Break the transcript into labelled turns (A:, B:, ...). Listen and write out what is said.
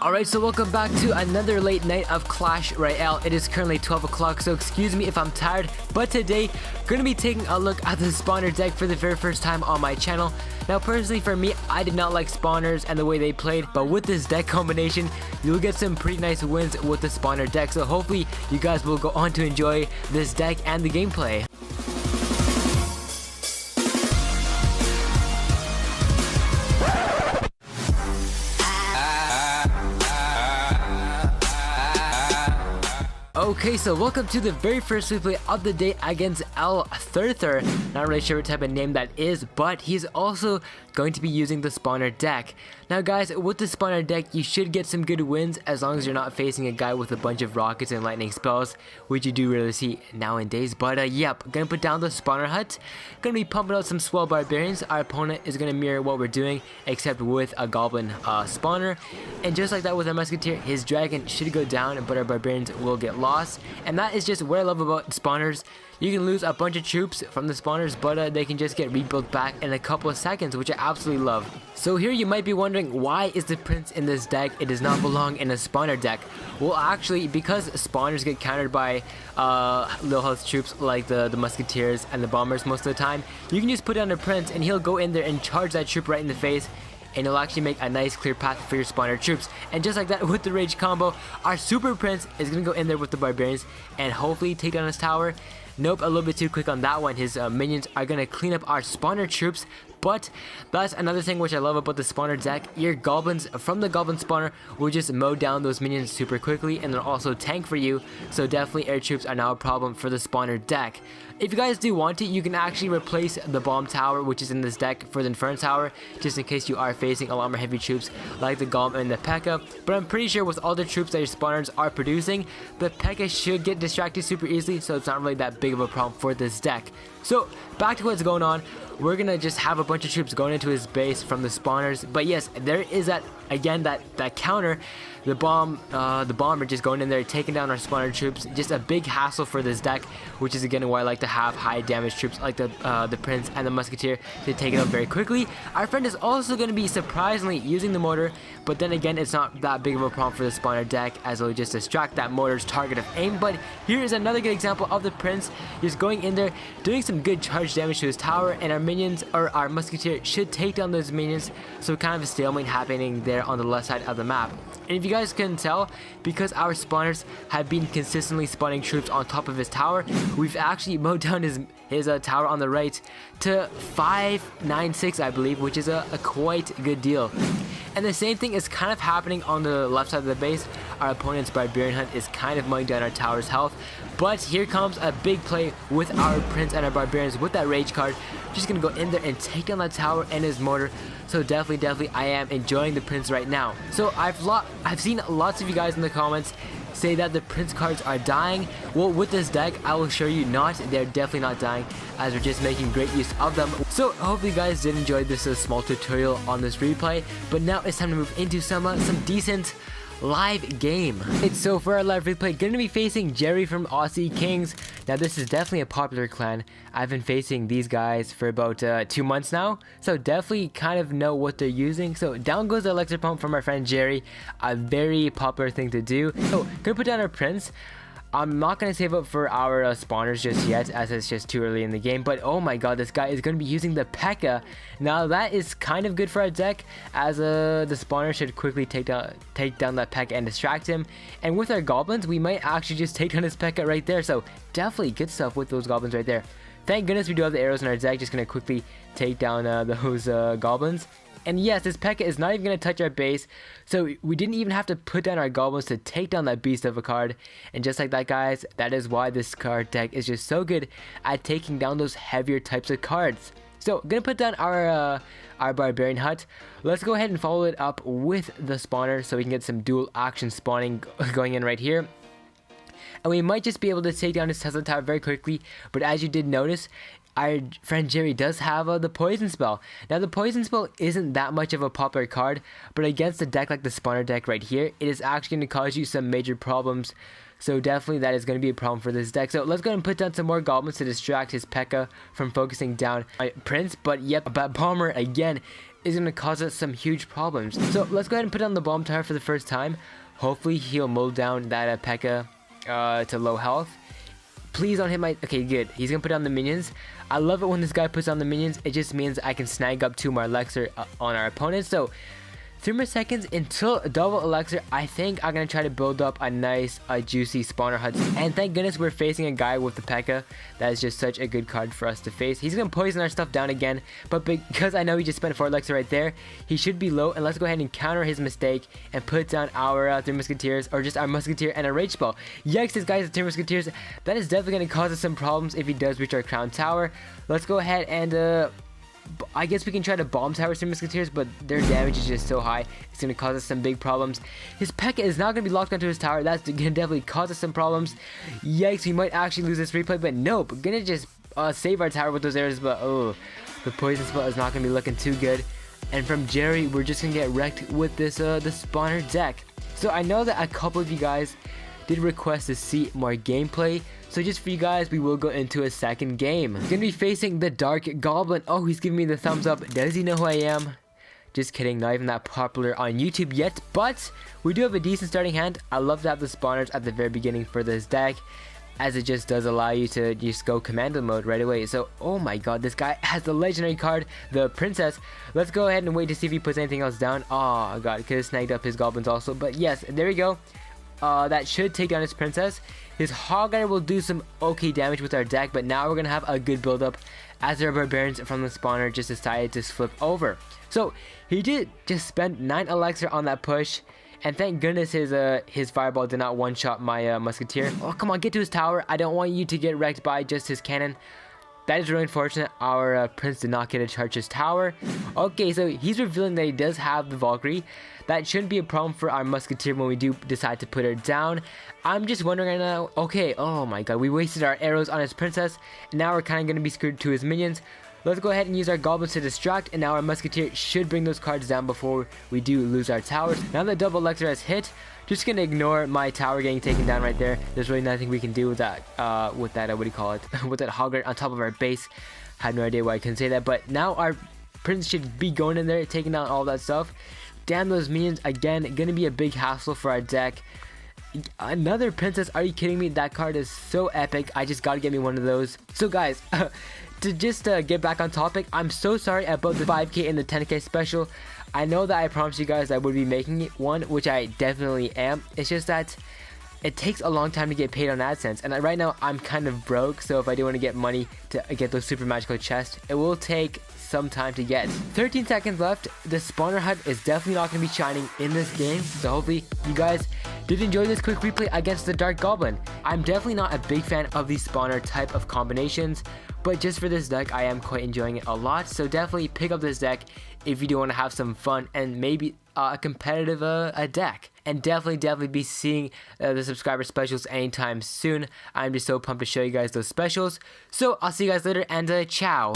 A: Alright, so welcome back to another late night of Clash Royale. It is currently 12 o'clock, so excuse me if I'm tired, but today, gonna be taking a look at the spawner deck for the very first time on my channel. Now, personally for me, I did not like spawners and the way they played, but with this deck combination, you'll get some pretty nice wins with the spawner deck, so hopefully you guys will go on to enjoy this deck and the gameplay. Okay, so welcome to the very first replay of the day against El Thurther. Not really sure what type of name that is, but he's also going to be using the spawner deck. Now guys, with the spawner deck, you should get some good wins as long as you're not facing a guy with a bunch of rockets and lightning spells, which you do really see nowadays. But yep, gonna put down the spawner hut. Gonna be pumping out some swell barbarians. Our opponent is gonna mirror what we're doing, except with a goblin spawner. And just like that with our musketeer, his dragon should go down, but our barbarians will get lost. And that is just what I love about spawners. You can lose a bunch of troops from the spawners, but they can just get rebuilt back in a couple of seconds, which I absolutely love. So here you might be wondering, why is the prince in this deck? It does not belong in a spawner deck. Well, actually, because spawners get countered by low health troops like the musketeers and the bombers most of the time, you can just put down a prince and he'll go in there and charge that troop right in the face, and it'll actually make a nice clear path for your spawner troops. And just like that with the rage combo, our super prince is gonna go in there with the barbarians and hopefully take down his tower. Nope, a little bit too quick on that one. His minions are gonna clean up our spawner troops. But that's another thing which I love about the spawner deck. Your goblins from the goblin spawner will just mow down those minions super quickly, and they'll also tank for you. So definitely air troops are now a problem for the spawner deck. If you guys do want to, you can actually replace the bomb tower which is in this deck for the inferno tower, just in case you are facing a lot more heavy troops like the golem and the P.E.K.K.A. But I'm pretty sure with all the troops that your spawners are producing, the P.E.K.K.A. should get distracted super easily, so it's not really that big of a problem for this deck. So back to what's going on. We're gonna just have a bunch of troops going into his base from the spawners. But yes, there is that counter. The bomber just going in there, taking down our spawner troops. Just a big hassle for this deck, which is again why I like to have high damage troops like the prince and the musketeer to take it out very quickly. Our friend is also going to be surprisingly using the mortar, but then again, it's not that big of a problem for the spawner deck, as it'll just distract that mortar's target of aim. But here is another good example of the prince just going in there, doing some good charge damage to his tower, and our minions, or our musketeer, should take down those minions. So kind of a stalemate happening there on the left side of the map. And if you guys can tell, because our spawners have been consistently spawning troops on top of his tower, we've actually mowed down his tower on the right to 596, I believe, which is a quite good deal. And the same thing is kind of happening on the left side of the base. Our opponent's barbarian hunt is kind of mowing down our tower's health. But here comes a big play with our prince and our barbarians with that rage card. Just gonna go in there and take down that tower and his mortar. So definitely I am enjoying the prince right now. So I've seen lots of you guys in the comments say that the prince cards are dying. Well, with this deck, I will show you not. They're definitely not dying, as we're just making great use of them. So hopefully you guys did enjoy this small tutorial on this replay. But now it's time to move into some decent live game. So for our live replay, gonna be facing Jerry from Aussie Kings. Now this is definitely a popular clan. I've been facing these guys for about 2 months now, so definitely kind of know what they're using. So down goes the elixir pump from our friend Jerry, a very popular thing to do. So gonna put down our prince. I'm not going to save up for our spawners just yet, as it's just too early in the game. But oh my god, this guy is going to be using the P.E.K.K.A. Now that is kind of good for our deck, as the spawner should quickly take down that P.E.K.K.A. and distract him. And with our goblins, we might actually just take down his P.E.K.K.A. right there. So definitely good stuff with those goblins right there. Thank goodness we do have the arrows in our deck. Just going to quickly take down those goblins. And yes, this P.E.K.K.A. is not even going to touch our base, so we didn't even have to put down our goblins to take down that beast of a card. And just like that, guys, that is why this card deck is just so good at taking down those heavier types of cards. So gonna put down our barbarian hut. Let's go ahead and follow it up with the spawner so we can get some dual action spawning going in right here. And we might just be able to take down his Tesla tower very quickly, but as you did notice, our friend Jerry does have the poison spell. Now the poison spell isn't that much of a popular card, but against a deck like the spawner deck right here, it is actually going to cause you some major problems. So definitely that is going to be a problem for this deck. So let's go ahead and put down some more goblins to distract his P.E.K.K.A. from focusing down my prince. But yep, that bomber again is going to cause us some huge problems. So let's go ahead and put on the bomb tower for the first time. Hopefully he'll mow down that P.E.K.K.A. To low health. Please don't hit my... Okay, good. He's gonna put down the minions. I love it when this guy puts down the minions. It just means I can snag up 2 more elixir on our opponent. So 3 more seconds until double elixir. I think I'm gonna try to build up a nice juicy spawner hut. And thank goodness we're facing a guy with the P.E.K.K.A. That is just such a good card for us to face. He's gonna poison our stuff down again, but because I know he just spent 4 elixir right there, he should be low. And let's go ahead and counter his mistake and put down our 3 musketeers, or just our musketeer and a rage spell. Yikes, this guy has 3 musketeers. That is definitely gonna cause us some problems if he does reach our crown tower. Let's go ahead and I guess we can try to bomb tower some musketeers, but their damage is just so high, it's going to cause us some big problems. His P.E.K.K.A. is not going to be locked onto his tower. That's going to definitely cause us some problems. Yikes, we might actually lose this replay, but nope, we're going to just save our tower with those arrows. But oh, the poison spell is not going to be looking too good. And from Jerry, we're just going to get wrecked with this the spawner deck. So I know that a couple of you guys did request to see more gameplay, so just for you guys, we will go into a second game. He's gonna be facing the Dark Goblin. Oh, he's giving me the thumbs up. Does he know who I am? Just kidding, not even that popular on YouTube yet, but we do have a decent starting hand. I love to have the spawners at the very beginning for this deck, as it just does allow you to just go commando mode right away. So, oh my god, this guy has the legendary card, the Princess. Let's go ahead and wait to see if he puts anything else down. Oh god, could have snagged up his goblins also, but yes, there we go. That should take down his Princess. His Hog Rider will do some okay damage with our deck, but now we're going to have a good build up as our Barbarians from the spawner just decided to flip over. So he did just spend 9 elixir on that push, and thank goodness his Fireball did not one-shot my Musketeer. Oh, come on, get to his tower. I don't want you to get wrecked by just his cannon. That is really unfortunate. Our Prince did not get to charge his tower. Okay, so he's revealing that he does have the Valkyrie. That shouldn't be a problem for our Musketeer when we do decide to put her down. I'm just wondering right now, okay, oh my god, we wasted our arrows on his Princess, and now we're kind of going to be screwed to his minions. Let's go ahead and use our Goblins to distract, and now our Musketeer should bring those cards down before we do lose our towers. Now that double elixir has hit, just going to ignore my tower getting taken down right there. There's really nothing we can do with that, what do you call it, with that Hog Rider on top of our base. I had no idea why I couldn't say that, but now our Prince should be going in there, taking down all that stuff. Damn those minions, again, gonna be a big hassle for our deck. Another Princess, are you kidding me? That card is so epic. I just gotta get me one of those. So guys, to just get back on topic, I'm so sorry about the 5k and the 10k special. I know that I promised you guys I would be making one, which I definitely am. It's just that it takes a long time to get paid on AdSense, and right now I'm kind of broke, so if I do want to get money to get those super magical chests, it will take some time to get. 13 seconds left. The spawner hut is definitely not going to be shining in this game, so hopefully you guys did enjoy this quick replay against the Dark Goblin. I'm definitely not a big fan of these spawner type of combinations, but just for this deck I am quite enjoying it a lot, so definitely pick up this deck if you do want to have some fun and maybe a competitive deck. And definitely be seeing the subscriber specials anytime soon. I'm just so pumped to show you guys those specials. So I'll see you guys later, and ciao.